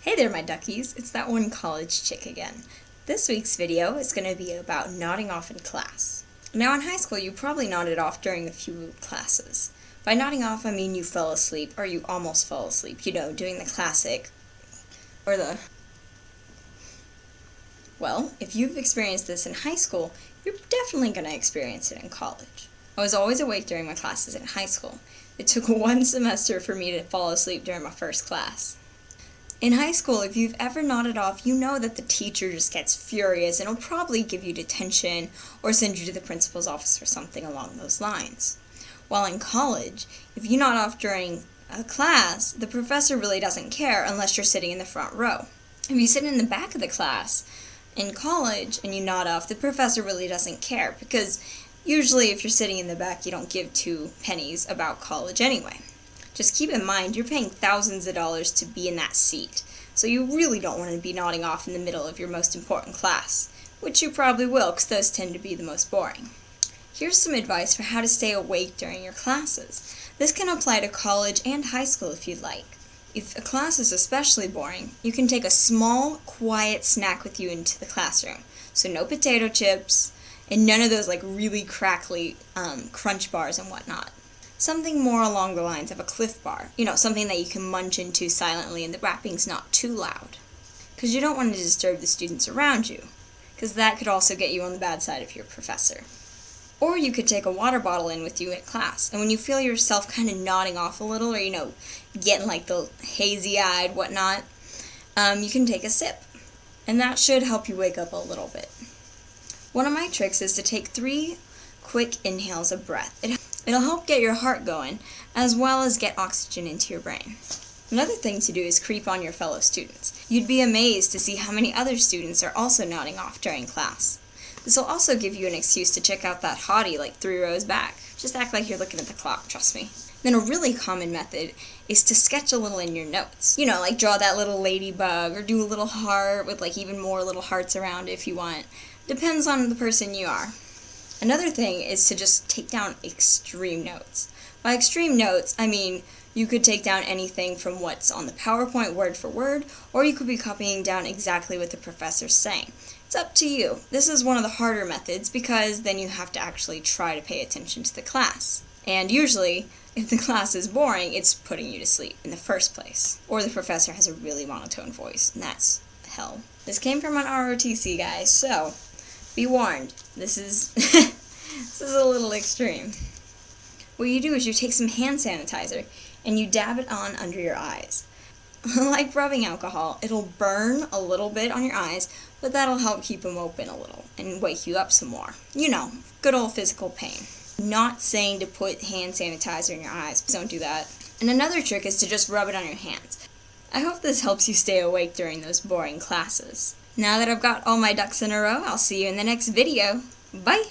Hey there my duckies, it's that one college chick again. This week's video is going to be about nodding off in class. Now in high school you probably nodded off during a few classes. By nodding off I mean you fell asleep or you almost fell asleep, doing the classic or the... Well, if you've experienced this in high school, you're definitely going to experience it in college. I was always awake during my classes in high school. It took one semester for me to fall asleep during my first class. In high school, if you've ever nodded off, you know that the teacher just gets furious and will probably give you detention or send you to the principal's office or something along those lines. While in college, if you nod off during a class, the professor really doesn't care unless you're sitting in the front row. If you sit in the back of the class in college and you nod off, the professor really doesn't care because usually if you're sitting in the back, you don't give two pennies about college anyway. Just keep in mind, you're paying thousands of dollars to be in that seat, so you really don't want to be nodding off in the middle of your most important class, which you probably will because those tend to be the most boring. Here's some advice for how to stay awake during your classes. This can apply to college and high school if you'd like. If a class is especially boring, you can take a small, quiet snack with you into the classroom. So no potato chips, and none of those really crackly crunch bars and whatnot. Something more along the lines of a Cliff Bar. Something that you can munch into silently and the wrapping's not too loud. Because you don't want to disturb the students around you, because that could also get you on the bad side of your professor. Or you could take a water bottle in with you at class, and when you feel yourself kind of nodding off a little, or getting the hazy-eyed whatnot, you can take a sip. And that should help you wake up a little bit. One of my tricks is to take 3 quick inhales of breath. It'll help get your heart going, as well as get oxygen into your brain. Another thing to do is creep on your fellow students. You'd be amazed to see how many other students are also nodding off during class. This will also give you an excuse to check out that hottie 3 rows back. Just act like you're looking at the clock, trust me. Then a really common method is to sketch a little in your notes. Draw that little ladybug, or do a little heart with even more little hearts around it if you want. Depends on the person you are. Another thing is to just take down extreme notes. By extreme notes, I mean you could take down anything from what's on the PowerPoint word for word, or you could be copying down exactly what the professor's saying. It's up to you. This is one of the harder methods because then you have to actually try to pay attention to the class. And usually, if the class is boring, it's putting you to sleep in the first place. Or the professor has a really monotone voice, and that's hell. This came from an ROTC, guys, so be warned, this is this is a little extreme. What you do is you take some hand sanitizer and you dab it on under your eyes. Like rubbing alcohol, it'll burn a little bit on your eyes, but that'll help keep them open a little and wake you up some more. Good old physical pain. Not saying to put hand sanitizer in your eyes, please don't do that. And another trick is to just rub it on your hands. I hope this helps you stay awake during those boring classes. Now that I've got all my ducks in a row, I'll see you in the next video. Bye!